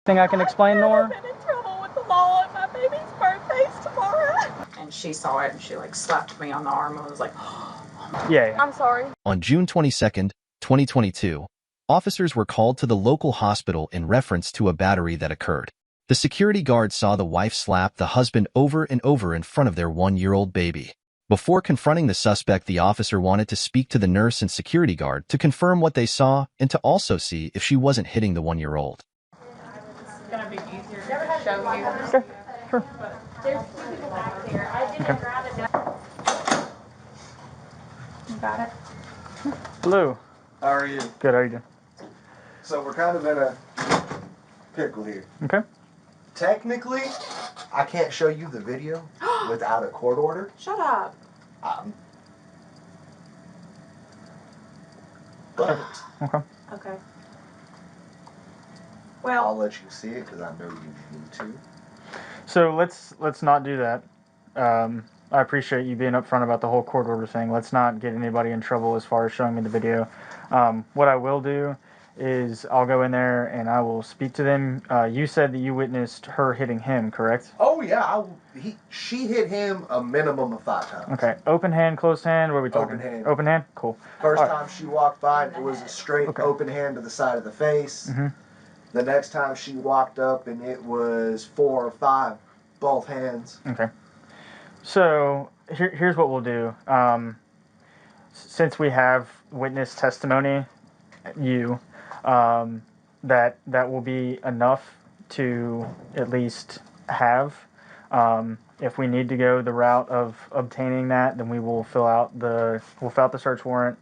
Thing I can explain, Nora? I've been in trouble with the law and my baby's birthday's tomorrow. And she saw it and she like slapped me on the arm and was like, Yeah. I'm sorry. On June 22nd, 2022, officers were called to the local hospital in reference to a battery that occurred. The security guard saw the wife slap the husband over and over in front of their 1-year-old baby. Before confronting the suspect, the officer wanted to speak to the nurse and security guard to confirm what they saw and to also see if she wasn't hitting the 1-year-old. It's gonna be easier to show you. Okay, sure. There's 2 people back here. I didn't grab it. You got it? Hello. How are you? Good, how are you doing? So we're kind of in a pickle here. Okay. Technically, I can't show you the video without a court order. Shut up. But Okay. Okay. I'll Well, let you see it because I know you need to. So let's not do that. I appreciate you being upfront about the whole court order thing. Let's not get anybody in trouble as far as showing me the video. What I will do is I'll go in there and I will speak to them. You said that you witnessed her hitting him, correct? Oh yeah, she hit him a minimum of 5 times. Okay. Open hand, closed hand. What are we talking? Open hand. Open hand. Cool. First All right. time she walked by, it was a straight Okay. open hand to the side of the face. Mm-hmm. The next time she walked up, and it was 4 or 5, both hands. Okay. So here's what we'll do. Since we have witness testimony, that will be enough to at least have. If we need to go the route of obtaining that, then we will fill out the search warrant.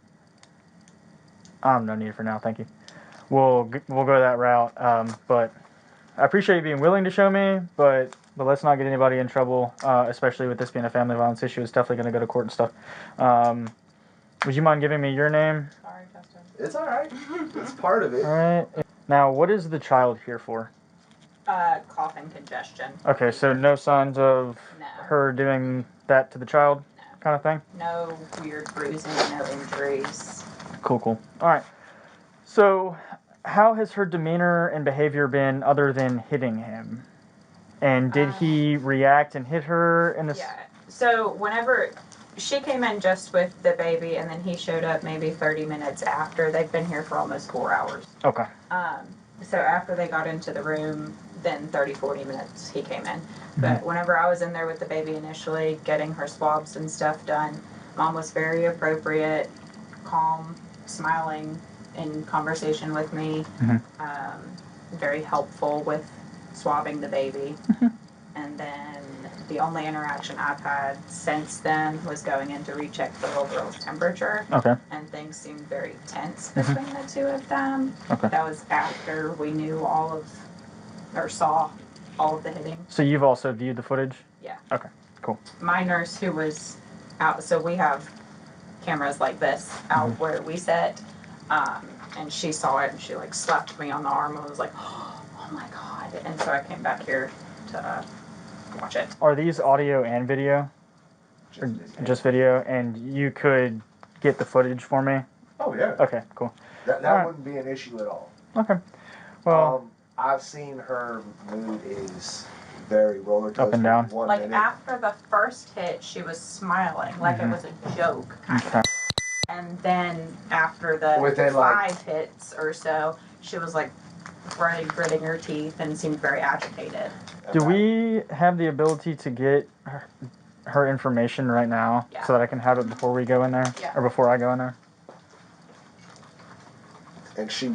No need for now, thank you. We'll go that route. But I appreciate you being willing to show me, but let's not get anybody in trouble, especially with this being a family violence issue. It's definitely going to go to court and stuff. Would you mind giving me your name? sorry, Justin. It's all right. It's part of it. All right. Now, what is the child here for? Cough and congestion. Okay, so no signs of No. her doing that to the child, kind of thing? No weird bruising, no injuries. Cool. All right. So, how has her demeanor and behavior been other than hitting him? And did he react and hit her in this? Yeah. So whenever she came in just with the baby, and then he showed up maybe 30 minutes after. They've been here for almost 4 hours. Okay. So after they got into the room, then 30, 40 minutes he came in. But whenever I was in there with the baby initially, getting her swabs and stuff done, Mom was very appropriate, calm, smiling, in conversation with me, very helpful with swabbing the baby. And then the only interaction I've had since then was going in to recheck the little girl's temperature. Okay. And things seemed very tense between the 2 of them. Okay. That was after we knew saw all of the hitting. So you've also viewed the footage? Yeah. Okay, cool. My nurse who was out, so we have cameras like this out where we sit, and she saw it and she like slapped me on the arm and was like, oh my God. And so I came back here to watch it. Are these audio and video? Just video? And you could get the footage for me? Oh yeah. Okay, cool. That All right. wouldn't be an issue at all. Okay. Well, I've seen her mood is very roller coaster. Up and down. One Like minute. after the first hit, she was smiling like it was a joke kind of. And then after the Within, 5 hits or so, she was like gritting her teeth and seemed very agitated. do we have the ability to get her information right now so that I can have it before we go in there? Yeah. Or before I go in there? And she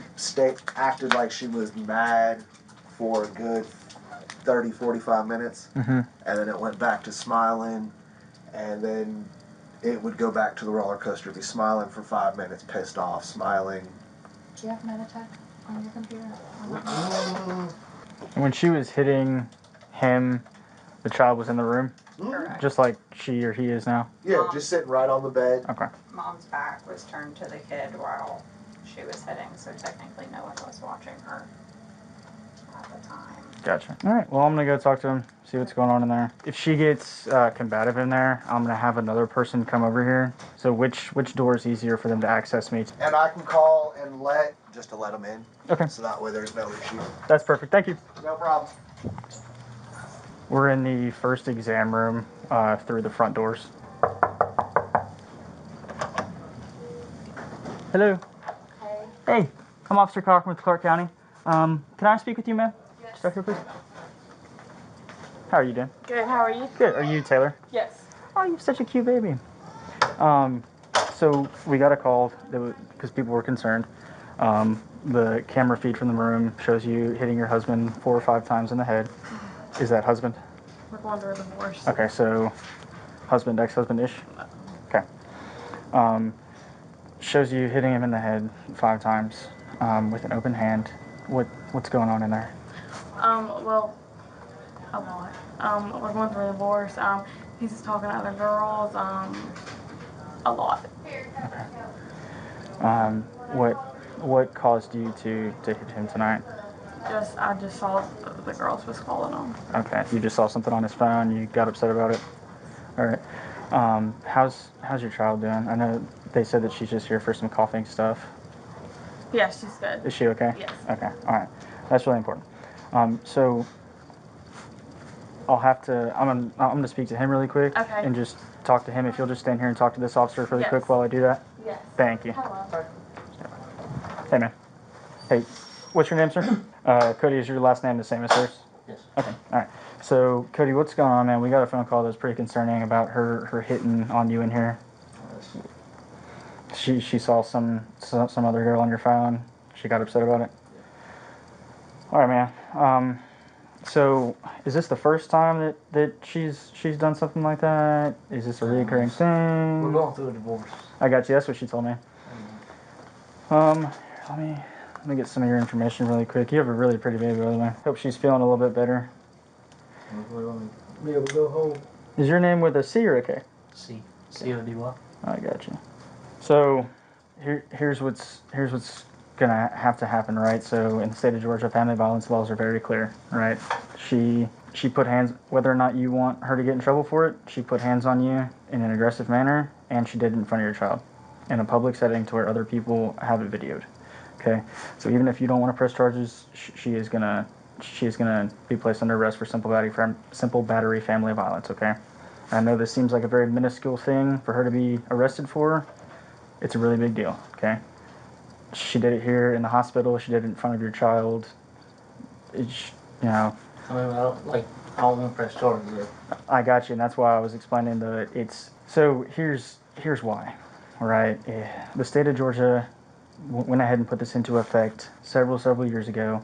acted like she was mad for a good 30, 45 minutes. And then it went back to smiling. And then it would go back to the roller coaster, be smiling for 5 minutes, pissed off, smiling. Do you have Meditech on your computer? When she was hitting him, the child was in the room? Correct. Just like she or he is now? Yeah, just sitting right on the bed. Okay. Mom's back was turned to the kid while she was hitting, so technically no one was watching her at the time. Gotcha. All right. Well, I'm going to go talk to him, see what's going on in there. If she gets combative in there, I'm going to have another person come over here. So which door is easier for them to access me? And I can call and let just to let them in. Okay. So that way there's no issue. That's perfect. Thank you. No problem. We're in the first exam room through the front doors. Hello. Hey. Hey, I'm Officer Cochran with Clark County. Can I speak with you, ma'am? Yes. Just back here, please. How are you doing? Good. How are you? Good. Are you Taylor? Yes. Oh, you're such a cute baby. So we got a call because people were concerned. The camera feed from the room shows you hitting your husband 4 or 5 times in the head. Is that husband? We're going through a divorce. Okay, so husband, ex-husband-ish? Okay. Shows you hitting him in the head 5 times with an open hand. What's going on in there? Well, a lot. We're going through a divorce. He's just talking to other girls. A lot. Okay. What caused you to hit him tonight? I just saw the girls was calling him. Okay. You just saw something on his phone. You got upset about it. All right. How's your child doing? I know they said that she's just here for some coughing stuff. Yeah, she's good. Is she okay? Yes. Okay. All right. That's really important. So I'll have to. I'm gonna speak to him really quick. Okay. And just talk to him. If you'll just stand here and talk to this officer really Yes. quick while I do that. Yes. Thank you. Hello. Hey, man. Hey, what's your name, sir? Cody, is your last name the same as hers? Yes. Okay, all right. So, Cody, what's going on, man? We got a phone call that was pretty concerning about her hitting on you in here. She saw some other girl on your phone. She got upset about it. All right, man. So, is this the first time that she's done something like that? Is this a recurring thing? We're going through a divorce. I got you. That's what she told me. Let me get some of your information really quick. You have a really pretty baby, by the way. Hope she's feeling a little bit better. We're going to be able to go home. Is your name with a C or a K? C-O-D-Y. I got you. So here's what's gonna have to happen, right? So in the state of Georgia, family violence laws are very clear, right? She put hands, whether or not you want her to get in trouble for it, she put hands on you in an aggressive manner, and she did it in front of your child in a public setting to where other people have it videoed. Okay, so even if you don't want to press charges, she is gonna be placed under arrest for simple battery family violence. Okay, I know this seems like a very minuscule thing for her to be arrested for. It's a really big deal. Okay, she did it here in the hospital. She did it in front of your child. It's, you know. I mean, I don't want to press charges yet. I got you, and that's why I was explaining so here's why, all right? The state of Georgia went ahead and put this into effect several years ago,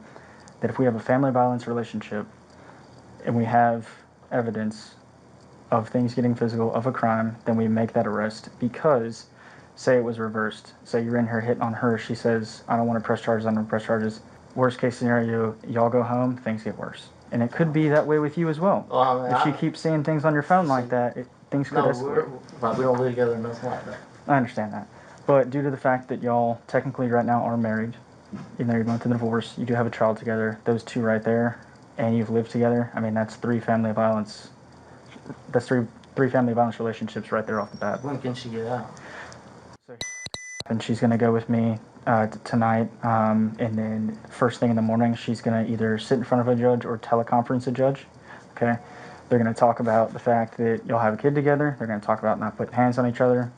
that if we have a family violence relationship and we have evidence of things getting physical, of a crime, then we make that arrest. Because say it was reversed, say you're in here hitting on her, she says, I don't want to press charges, worst case scenario, y'all go home, things get worse. And it could be that way with you as well. If she keeps seeing things on your phone like that, things could escalate. We don't live together or nothing like that. I understand that. But due to the fact that y'all technically right now are married, even though you're going through the divorce, you do have a child together, those two right there, and you've lived together, I mean, that's three family violence relationships right there off the bat. When can she get out? And she's going to go with me tonight, and then first thing in the morning, she's going to either sit in front of a judge or teleconference a judge. Okay? They're going to talk about the fact that y'all have a kid together. They're going to talk about not putting hands on each other.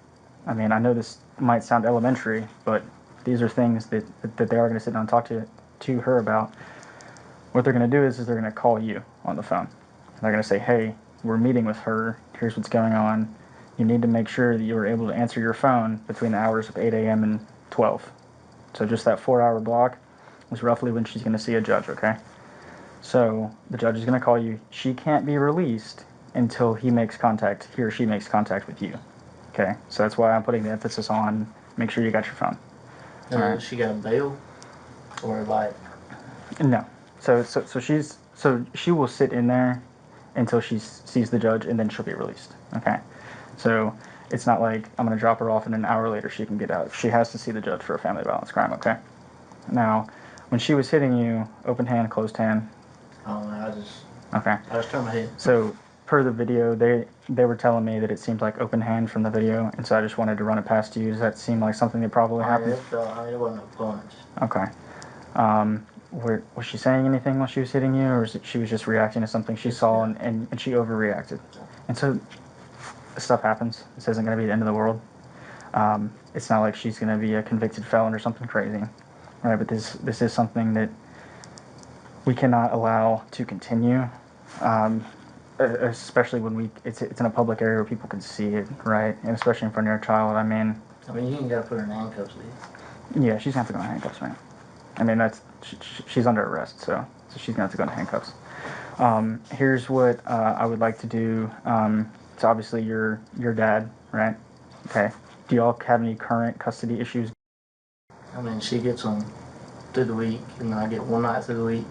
I mean, I know this might sound elementary, but these are things that they are going to sit down and talk to her about. What they're going to do is they're going to call you on the phone. They're going to say, hey, we're meeting with her. Here's what's going on. You need to make sure that you are able to answer your phone between the hours of 8 a.m. and 12. So just that 4-hour block is roughly when she's going to see a judge, okay? So the judge is going to call you. She can't be released until he or she makes contact with you. Okay, so that's why I'm putting the emphasis on make sure you got your phone. And she got a bail? Or No. So she will sit in there until she sees the judge, and then she'll be released. Okay, so it's not like I'm going to drop her off and an hour later she can get out. She has to see the judge for a family violence crime. Okay. Now, when she was hitting you, open hand, closed hand. I don't know. Okay. I just turned my head. So per the video, they were telling me that it seemed like open hand from the video, and so I just wanted to run it past you. Does that seem like something that probably happened? It wasn't a punch. Okay. Was she saying anything while she was hitting you, or was it she was just reacting to something she saw and she overreacted? And so stuff happens. This isn't going to be the end of the world. It's not like she's going to be a convicted felon or something crazy, right? But this is something that we cannot allow to continue, especially when it's in a public area where people can see it, right? And especially in front of your child. I mean, you ain't got to put her in handcuffs, do you? yeah, she's going to have to go in handcuffs, man. I mean, she's under arrest, so she's going to have to go into handcuffs. Here's what I would like to do. It's obviously your dad, right? Okay. Do y'all have any current custody issues? I mean, she gets them through the week, and then I get one night through the week.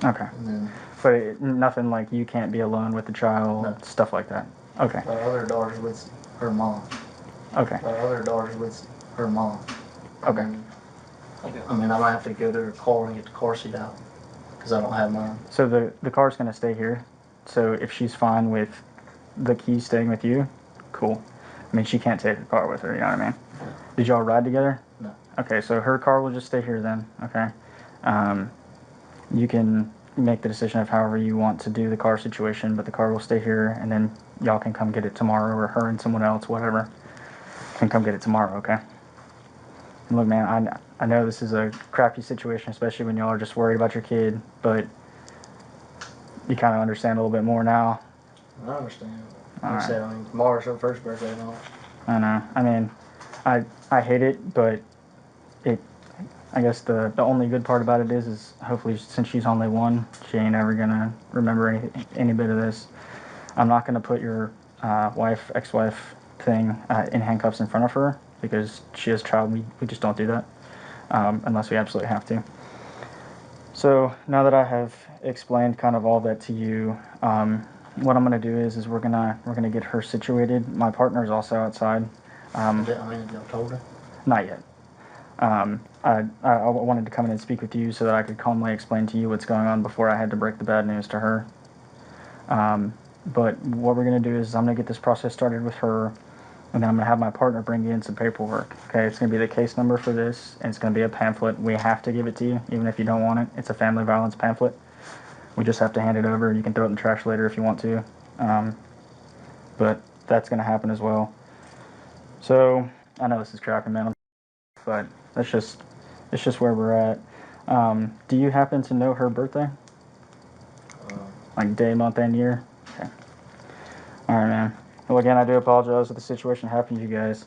Okay. And then But nothing like you can't be alone with the child, no. Stuff like that. Okay. Our other daughter's with her mom. Okay. Our other daughter's with her mom. Okay. I mean, I might have to go to her car and get the car seat out because I don't have mine. So the car's going to stay here. So if she's fine with the keys staying with you, cool. I mean, she can't take the car with her, you know what I mean? Did y'all ride together? No. Okay, so her car will just stay here then, okay? You can make the decision of however you want to do the car situation, but the car will stay here, and then y'all can come get it tomorrow, or her and someone else, whatever, can come get it tomorrow, okay? And look, man, I know this is a crappy situation, especially when y'all are just worried about your kid, but you kind of understand a little bit more now. I understand. Like I said, I mean, tomorrow's her first birthday and all. I know. I mean, I hate it, but I guess the only good part about it is hopefully since she's only one, she ain't ever gonna remember any bit of this. I'm not gonna put your ex-wife thing in handcuffs in front of her because she has a child. We just don't do that unless we absolutely have to. So now that I have explained kind of all that to you, what I'm gonna do is we're gonna get her situated. My partner is also outside. I mean, y'all told her? Not yet. I wanted to come in and speak with you so that I could calmly explain to you what's going on before I had to break the bad news to her. But what we're going to do is I'm going to get this process started with her, and then I'm going to have my partner bring you in some paperwork. Okay, it's going to be the case number for this, and it's going to be a pamphlet. We have to give it to you, even if you don't want it. It's a family violence pamphlet. We just have to hand it over. You can throw it in the trash later if you want to. But that's going to happen as well. So I know this is crappy, man, but it's just where we're at. Do you happen to know her birthday? Like day, month, and year? Okay. All right, man. Well, again, I do apologize that the situation happened to you guys,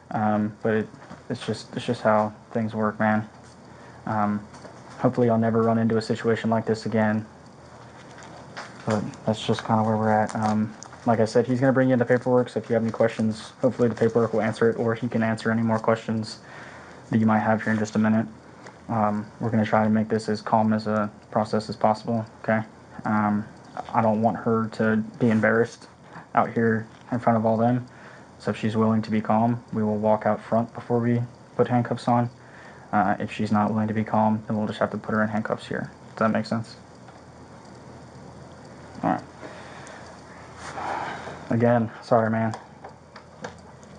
but it's just how things work, man. Hopefully, I'll never run into a situation like this again. But that's just kind of where we're at. Like I said, he's going to bring you in the paperwork, so if you have any questions, hopefully the paperwork will answer it, or he can answer any more questions that you might have here in just a minute. We're going to try to make this as calm as a process as possible, okay? I don't want her to be embarrassed out here in front of all them, so if she's willing to be calm, we will walk out front before we put handcuffs on. If she's not willing to be calm, then we'll just have to put her in handcuffs here. Does that make sense? All right. Again, sorry, man.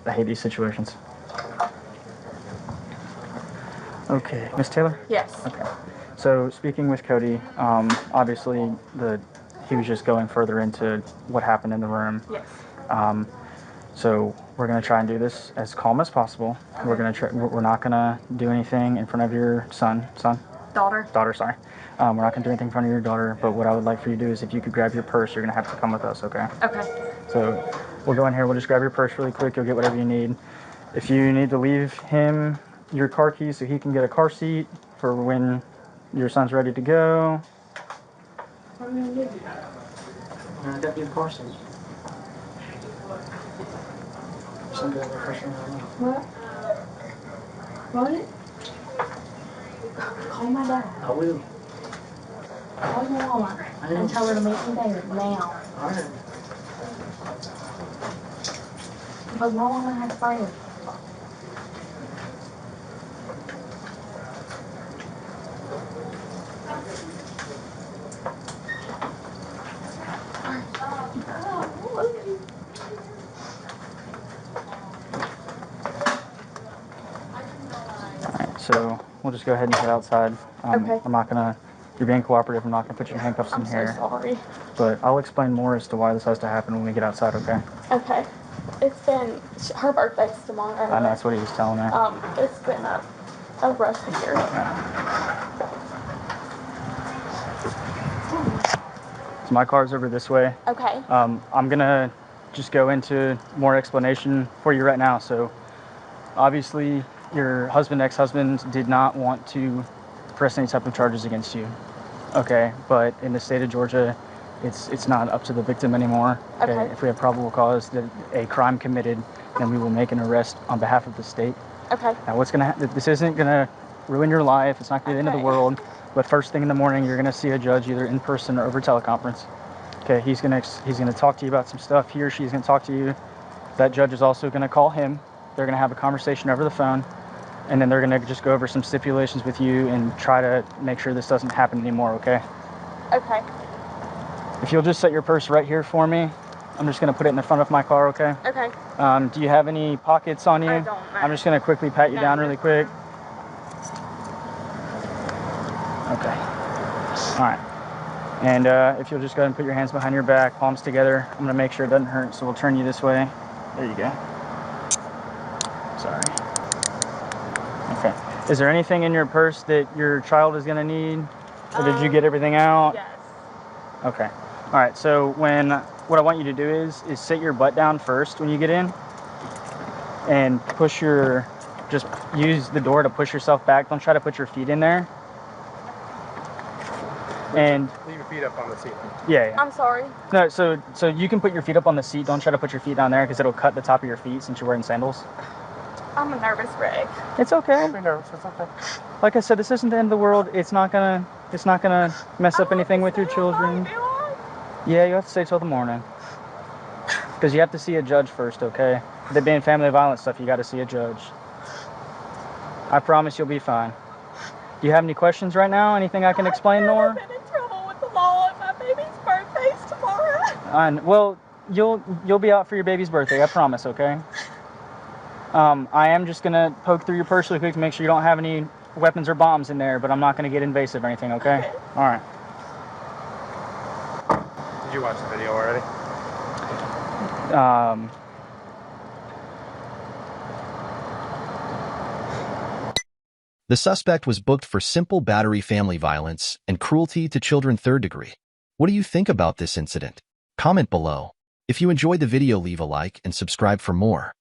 I hate these situations. Okay, Miss Taylor? Yes. Okay. So speaking with Cody, obviously he was just going further into what happened in the room. Yes. So we're gonna try and do this as calm as possible. Okay. We're not gonna do anything in front of your daughter, sorry. We're not gonna do anything in front of your daughter, but what I would like for you to do is if you could grab your purse, you're gonna have to come with us, okay? Okay. So we'll go in here, we'll just grab your purse really quick, you'll get whatever you need. If you need to leave him your car keys so he can get a car seat for when your son's ready to go. I got your car seat. What? What? Call my dad. I will. Call your mama and tell her to meet me there now. Alright. Because my mama has friends. So we'll just go ahead and head outside. Okay. I'm not gonna. You're being cooperative. I'm not gonna put your handcuffs in I'm so here. sorry. But I'll explain more as to why this has to happen when we get outside. Okay. Okay. It's been her birthday's tomorrow. I know that's what he was telling me. It's been a rough year. So my car's over this way. Okay. I'm gonna just go into more explanation for you right now. So obviously your husband, ex-husband did not want to press any type of charges against you. Okay, but in the state of Georgia, it's not up to the victim anymore. Okay. If we have probable cause that a crime committed, then we will make an arrest on behalf of the state. Okay. Now what's gonna this isn't gonna ruin your life. It's not gonna be the end of the world. But first thing in the morning, you're gonna see a judge either in person or over teleconference. Okay, he's gonna talk to you about some stuff. He or she's gonna talk to you. That judge is also gonna call him. They're gonna have a conversation over the phone, and then they're gonna just go over some stipulations with you and try to make sure this doesn't happen anymore. Okay. Okay. If you'll just set your purse right here for me, I'm just gonna put it in the front of my car. Okay. Okay. Do you have any pockets on you? I don't. I'm just gonna quickly pat you down really quick. Okay. All right. And if you'll just go ahead and put your hands behind your back, palms together. I'm gonna make sure it doesn't hurt, so we'll turn you this way. There you go. Sorry. Okay. Is there anything in your purse that your child is gonna need? Or did you get everything out? Yes. Okay. All right. So what I want you to do is sit your butt down first when you get in, and just use the door to push yourself back. Don't try to put your feet in there. And leave your feet up on the seat. yeah. I'm sorry. No, so you can put your feet up on the seat. Don't try to put your feet down there because it'll cut the top of your feet since you're wearing sandals. I'm a nervous wreck. It's okay. Don't be nervous. It's okay. Like I said, this isn't the end of the world. It's not gonna mess up anything with your children. Yeah, you have to stay till the morning because you have to see a judge first. Okay. There being family violence stuff, you got to see a judge. I promise you'll be fine. Do you have any questions right now? Anything I can explain more? I've been in trouble with the law and my baby's birthday's tomorrow. Well, you'll be out for your baby's birthday. I promise. Okay. I am just gonna poke through your purse really quick to make sure you don't have any weapons or bombs in there, but I'm not gonna get invasive or anything. Okay. All right. Did you watch the video already? The suspect was booked for simple battery family violence and cruelty to children 3rd degree. What do you think about this incident? Comment below. If you enjoyed the video, leave a like and subscribe for more.